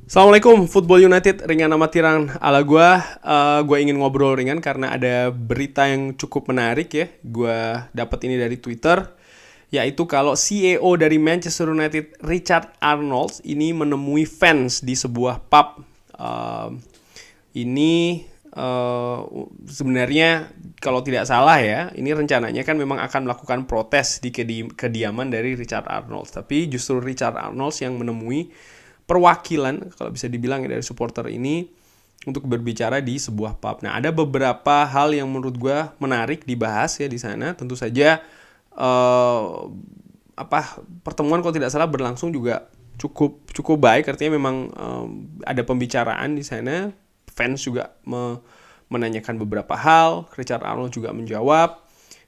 Assalamualaikum, Football United, ringan amatiran ala gue. Gue ingin ngobrol ringan karena ada berita yang cukup menarik ya. Gue dapat ini dari Twitter, yaitu kalau CEO dari Manchester United, Richard Arnold, ini menemui fans di sebuah pub. Ini sebenarnya kalau tidak salah ya, ini rencananya kan memang akan melakukan protes di kediaman dari Richard Arnold. Tapi justru Richard Arnold yang menemui perwakilan, kalau bisa dibilang ya, dari supporter ini untuk berbicara di sebuah pub. Nah, ada beberapa hal yang menurut gue menarik dibahas ya di sana. Tentu saja pertemuan kalau tidak salah berlangsung juga cukup baik. Artinya memang ada pembicaraan di sana. Fans juga menanyakan beberapa hal. Richard Arnold juga menjawab.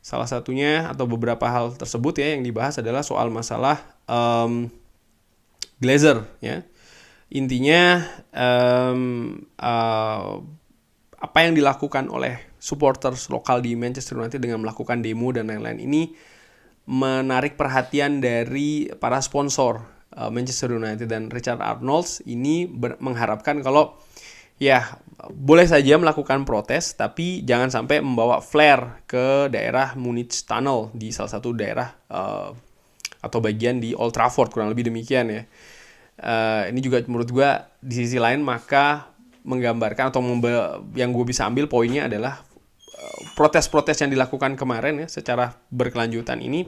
Salah satunya atau beberapa hal tersebut ya yang dibahas adalah soal masalah Glazer ya. Intinya apa yang dilakukan oleh supporters lokal di Manchester United dengan melakukan demo dan lain-lain ini menarik perhatian dari para sponsor Manchester United, dan Richard Arnold ini mengharapkan kalau ya boleh saja melakukan protes tapi jangan sampai membawa flare ke daerah Munich Tunnel, di salah satu daerah atau bagian di Old Trafford, kurang lebih demikian ya. Ini juga menurut gue di sisi lain maka menggambarkan atau yang gue bisa ambil poinnya adalah protes-protes yang dilakukan kemarin ya secara berkelanjutan ini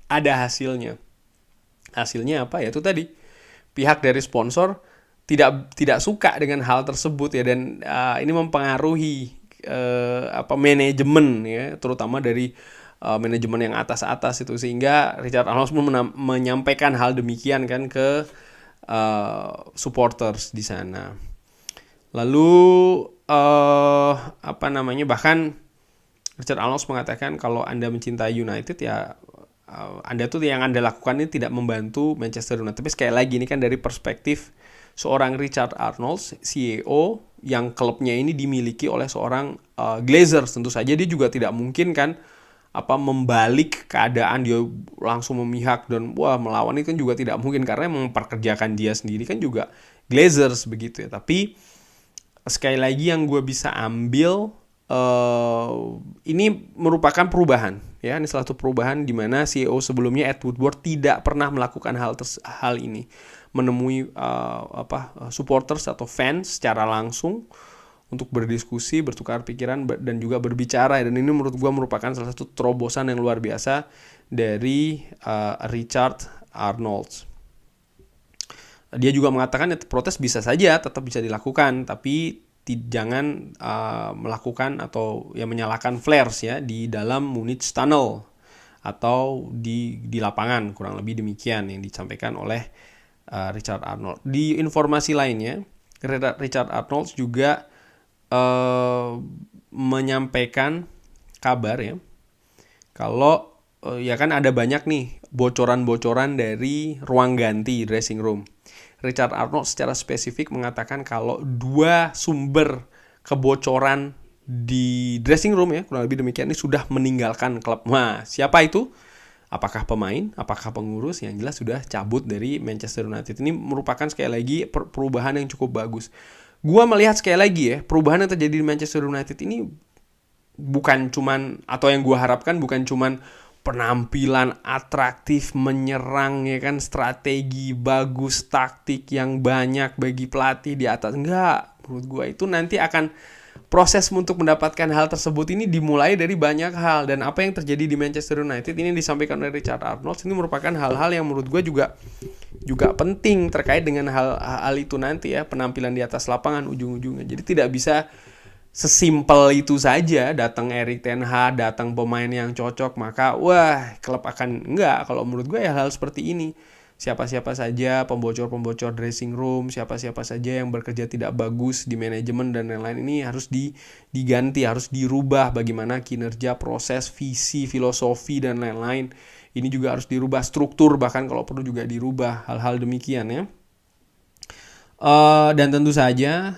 ada hasilnya. Hasilnya apa ya? Itu tadi pihak dari sponsor tidak suka dengan hal tersebut ya, dan ini mempengaruhi manajemen ya, terutama dari manajemen yang atas-atas itu, sehingga Richard Arnold menyampaikan hal demikian kan ke supporters di sana. Lalu bahkan Richard Arnold mengatakan kalau Anda mencintai United ya Anda tuh yang Anda lakukan ini tidak membantu Manchester United. Tapi sekali lagi ini kan dari perspektif seorang Richard Arnold, CEO yang klubnya ini dimiliki oleh seorang Glazer. Tentu saja dia juga tidak mungkin kan membalik keadaan, dia langsung memihak dan melawan, itu kan juga tidak mungkin karena memperkerjakan dia sendiri kan juga Glazers begitu ya. Tapi sekali lagi yang gue bisa ambil ini merupakan perubahan ya. Ini salah satu perubahan di mana CEO sebelumnya Ed Woodward tidak pernah melakukan hal ini, menemui supporters atau fans secara langsung untuk berdiskusi, bertukar pikiran dan juga berbicara. Dan ini menurut gue merupakan salah satu terobosan yang luar biasa dari Richard Arnold. Dia juga mengatakan protes bisa saja tetap bisa dilakukan, tapi jangan melakukan atau menyalakan flares ya di dalam Munich Tunnel atau di lapangan, kurang lebih demikian yang disampaikan oleh Richard Arnold. Di informasi lainnya, Richard Arnold juga menyampaikan kabar ya kalau ya kan ada banyak nih bocoran-bocoran dari ruang ganti dressing room. Richard Arnold secara spesifik mengatakan kalau 2 sumber kebocoran di dressing room ya, kurang lebih demikian, ini sudah meninggalkan klub. Nah, siapa itu? Apakah pemain? Apakah pengurus? Yang jelas sudah cabut dari Manchester United. Ini merupakan sekali lagi perubahan yang cukup bagus. Gua melihat sekali lagi ya, perubahan yang terjadi di Manchester United ini bukan cuman, atau yang gua harapkan bukan cuman penampilan atraktif, menyerang ya kan, strategi bagus, taktik yang banyak bagi pelatih di atas. Enggak, menurut gua itu nanti akan proses untuk mendapatkan hal tersebut ini dimulai dari banyak hal. Dan apa yang terjadi di Manchester United ini disampaikan oleh Richard Arnold ini merupakan hal-hal yang menurut gue juga penting terkait dengan hal itu nanti ya, penampilan di atas lapangan ujung-ujungnya. Jadi tidak bisa sesimpel itu saja, datang Erik ten Hag, datang pemain yang cocok maka klub akan, enggak. Kalau menurut gue ya hal seperti ini, siapa-siapa saja pembocor-pembocor dressing room, siapa-siapa saja yang bekerja tidak bagus di manajemen dan lain-lain ini harus diganti, harus dirubah. Bagaimana kinerja, proses, visi, filosofi dan lain-lain ini juga harus dirubah, struktur bahkan kalau perlu juga dirubah, hal-hal demikian ya. Dan tentu saja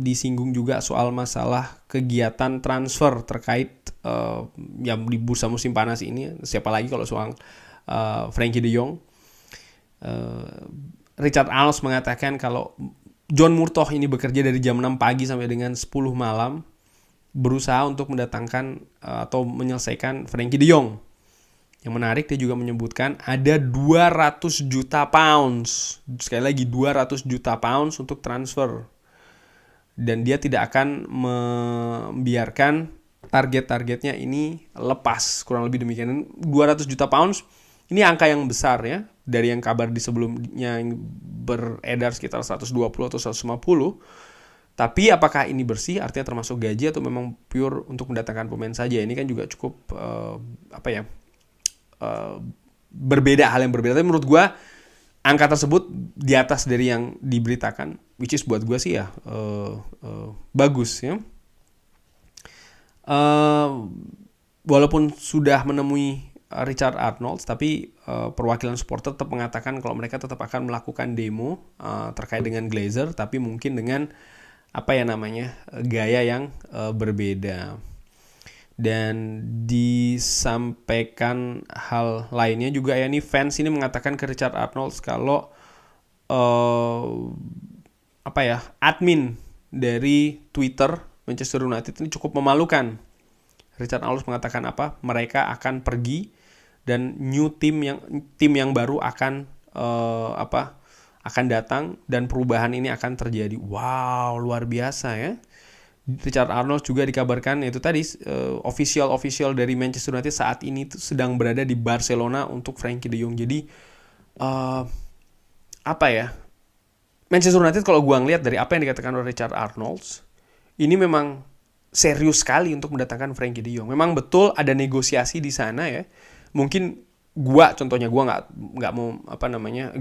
disinggung juga soal masalah kegiatan transfer terkait yang di bursa musim panas ini. Siapa lagi kalau soal Frankie de Jong. Richard Arnold mengatakan kalau John Murtough ini bekerja dari jam 6 pagi sampai dengan 10 malam berusaha untuk mendatangkan atau menyelesaikan Frankie de Jong. Yang menarik, dia juga menyebutkan ada 200 juta pounds. Sekali lagi 200 juta pounds untuk transfer. Dan dia tidak akan membiarkan target-targetnya ini lepas. Kurang lebih demikian. 200 juta pounds ini angka yang besar ya. Dari yang kabar di sebelumnya yang beredar sekitar 120 atau 150. Tapi apakah ini bersih? Artinya termasuk gaji atau memang pure untuk mendatangkan pemain saja? Ini kan juga cukup berbeda, hal yang berbeda. Tapi menurut gue angka tersebut di atas dari yang diberitakan, which is buat gue sih ya bagus ya. Walaupun sudah menemui Richard Arnold, tapi perwakilan supporter tetap mengatakan kalau mereka tetap akan melakukan demo terkait dengan Glazer, tapi mungkin dengan gaya yang berbeda. Dan disampaikan hal lainnya juga ya, nih fans ini mengatakan ke Richard Arnold kalau admin dari Twitter Manchester United ini cukup memalukan. Richard Arnold mengatakan mereka akan pergi dan tim yang baru akan datang dan perubahan ini akan terjadi. Wow, luar biasa ya. Richard Arnold juga dikabarkan itu tadi official dari Manchester United saat ini sedang berada di Barcelona untuk Frankie de Jong. Jadi Manchester United kalau gua ngelihat dari apa yang dikatakan oleh Richard Arnold, ini memang serius sekali untuk mendatangkan Frankie de Jong. Memang betul ada negosiasi di sana ya. Mungkin gua nggak mau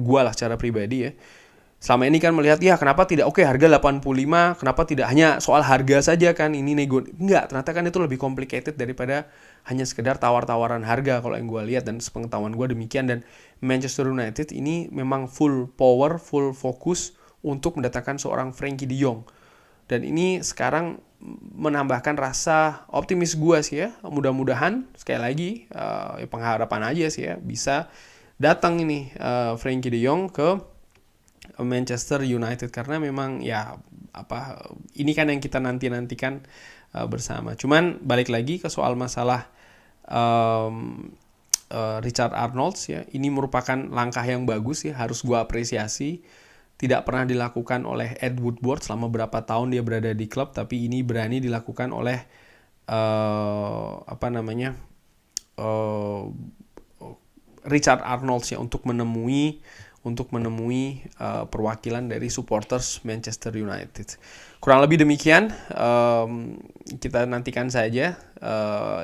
gua lah secara pribadi ya. Selama ini kan melihat ya kenapa tidak harga 85, kenapa tidak hanya soal harga saja kan ini enggak, ternyata kan itu lebih complicated daripada hanya sekedar tawar-tawaran harga kalau yang gue lihat dan sepengetahuan gue demikian. Dan Manchester United ini memang full power, full fokus untuk mendatangkan seorang Frankie de Jong. Dan ini sekarang menambahkan rasa optimis gue sih ya, mudah-mudahan sekali lagi pengharapan aja sih ya bisa datang ini Frankie de Jong ke Manchester United, karena memang ini kan yang kita nantikan bersama. Cuman balik lagi ke soal masalah Richard Arnold ya, ini merupakan langkah yang bagus ya, harus gua apresiasi. Tidak pernah dilakukan oleh Ed Woodward selama berapa tahun dia berada di klub, tapi ini berani dilakukan oleh Richard Arnold ya, untuk menemui perwakilan dari supporters Manchester United. Kurang lebih demikian, kita nantikan saja.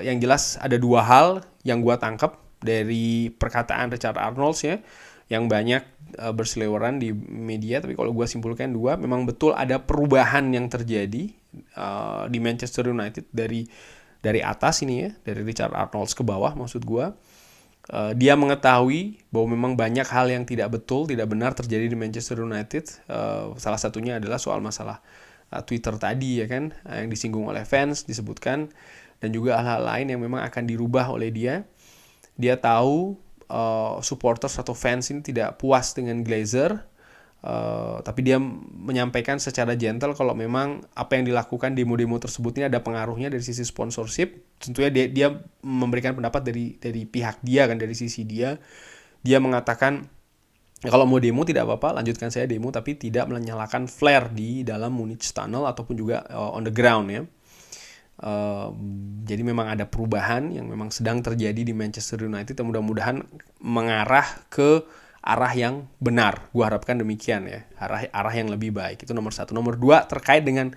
Yang jelas ada dua hal yang gua tangkap dari perkataan Richard Arnold ya, yang banyak berseliweran di media, tapi kalau gua simpulkan dua, memang betul ada perubahan yang terjadi di Manchester United dari atas ini ya, dari Richard Arnold ke bawah maksud gua. Dia mengetahui bahwa memang banyak hal yang tidak benar terjadi di Manchester United. Salah satunya adalah soal masalah Twitter tadi ya kan, yang disinggung oleh fans disebutkan, dan juga hal-hal lain yang memang akan dirubah oleh dia. Dia tahu supporters atau fans ini tidak puas dengan Glazer, tapi dia menyampaikan secara gentle kalau memang apa yang dilakukan demo-demo tersebut ini ada pengaruhnya dari sisi sponsorship. Tentunya dia memberikan pendapat dari pihak dia kan, dari sisi dia mengatakan kalau mau demo tidak apa-apa, lanjutkan saya demo, tapi tidak menyalakan flare di dalam Munich Tunnel ataupun juga on the ground ya. Jadi memang ada perubahan yang memang sedang terjadi di Manchester United, dan mudah-mudahan mengarah ke arah yang benar. Gue harapkan demikian ya, arah yang lebih baik. Itu nomor satu. Nomor dua, terkait dengan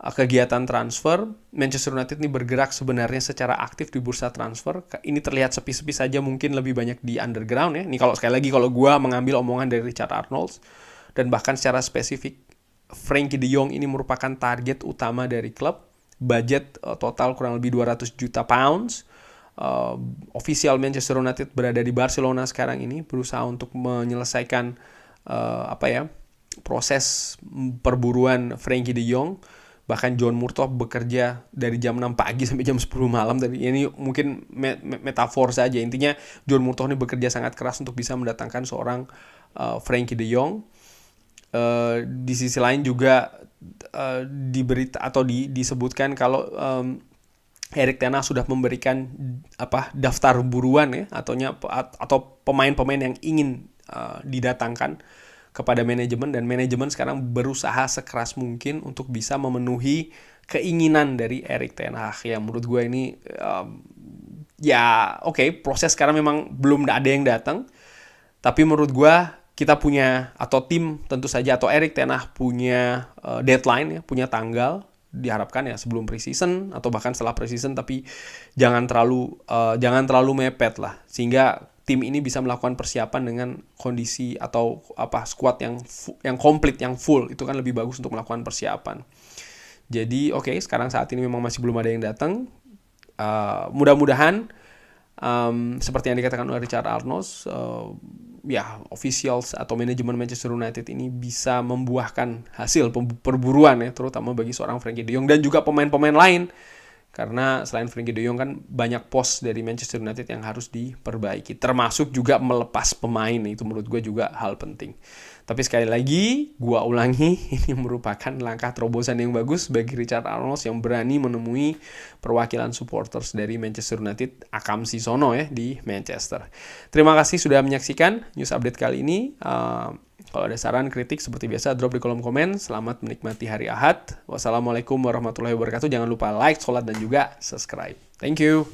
kegiatan transfer, Manchester United ini bergerak sebenarnya secara aktif di bursa transfer. Ini terlihat sepi-sepi saja, mungkin lebih banyak di underground ya. Ini kalau sekali lagi kalau gue mengambil omongan dari Richard Arnold, dan bahkan secara spesifik Frankie de Jong ini merupakan target utama dari klub. Budget total kurang lebih 200 juta pounds. Official Manchester United berada di Barcelona sekarang ini, berusaha untuk menyelesaikan proses perburuan Frankie de Jong. Bahkan John Murtough bekerja dari jam 6 pagi sampai jam 10 malam. Ini mungkin metafor saja. Intinya John Murtough ini bekerja sangat keras untuk bisa mendatangkan seorang Frenkie de Jong. Di sisi lain juga diberita atau disebutkan kalau Erik ten Hag sudah memberikan daftar buruan ya atau pemain-pemain yang ingin didatangkan kepada manajemen, dan manajemen sekarang berusaha sekeras mungkin untuk bisa memenuhi keinginan dari Erik ten Hag. Ya menurut gue ini proses sekarang memang belum ada yang datang, tapi menurut gue kita punya, atau tim tentu saja, atau Erik ten Hag punya deadline ya, punya tanggal, diharapkan ya sebelum preseason atau bahkan setelah preseason, tapi jangan terlalu mepet lah, sehingga tim ini bisa melakukan persiapan dengan kondisi atau squad yang komplit, yang full. Itu kan lebih bagus untuk melakukan persiapan. Jadi sekarang saat ini memang masih belum ada yang datang. Mudah-mudahan seperti yang dikatakan oleh Richard Arnold, officials atau manajemen Manchester United ini bisa membuahkan hasil perburuan ya, terutama bagi seorang Frenkie de Jong dan juga pemain-pemain lain. Karena selain Frenkie de Jong kan banyak pos dari Manchester United yang harus diperbaiki, termasuk juga melepas pemain. Itu menurut gue juga hal penting. Tapi sekali lagi, gue ulangi, ini merupakan langkah terobosan yang bagus bagi Richard Arnold yang berani menemui perwakilan supporters dari Manchester United, Akamsi sono ya, di Manchester. Terima kasih sudah menyaksikan news update kali ini. Kalau ada saran, kritik, seperti biasa, drop di kolom komen. Selamat menikmati hari Ahad. Wassalamualaikum warahmatullahi wabarakatuh. Jangan lupa like, sholat, dan juga subscribe. Thank you.